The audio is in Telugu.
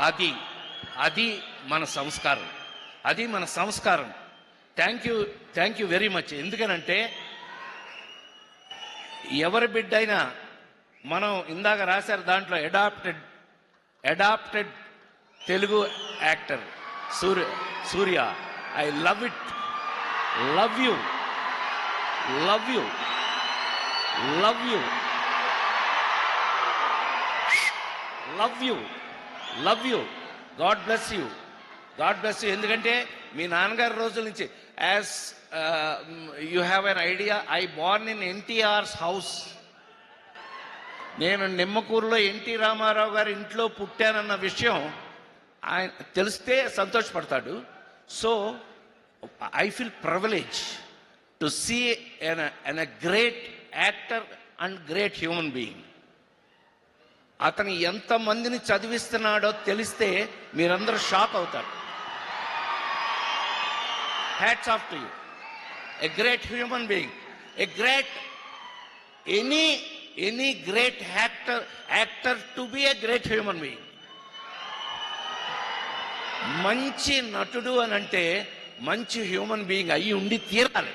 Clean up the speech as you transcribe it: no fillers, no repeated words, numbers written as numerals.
అది అది మన సంస్కారం, అది మన సంస్కారం. Thank you very much. ఎందుకనంటే ఎవరి బిడ్డ అయినా మనం ఇందాక రాశారు దాంట్లో adopted Telugu actor Surya. I love it. Love you love you love you love you love you. God bless you. God bless you. ఎందుకంటే మీ నాన్నగారి రోజుల నుంచి as you have an idea, I born in NTR's house. నేను నిమ్మకూరులో ఎన్టీ రామారావు గారి ఇంట్లో పుట్టానన్న విషయం ఆయన తెలిస్తే సంతోషపడతాడు. So I feel privilege to see an a great actor and great human being. అతను ఎంతమందిని చదివిస్తున్నాడో తెలిస్తే మీరందరూ షాక్ అవుతారు. Hats off to you. A great human being, a great any great actor to be a great human being. మంచి నటుడు అని అంటే మంచి హ్యూమన్ బీయింగ్ అయ్యి ఉండి తీరాలి.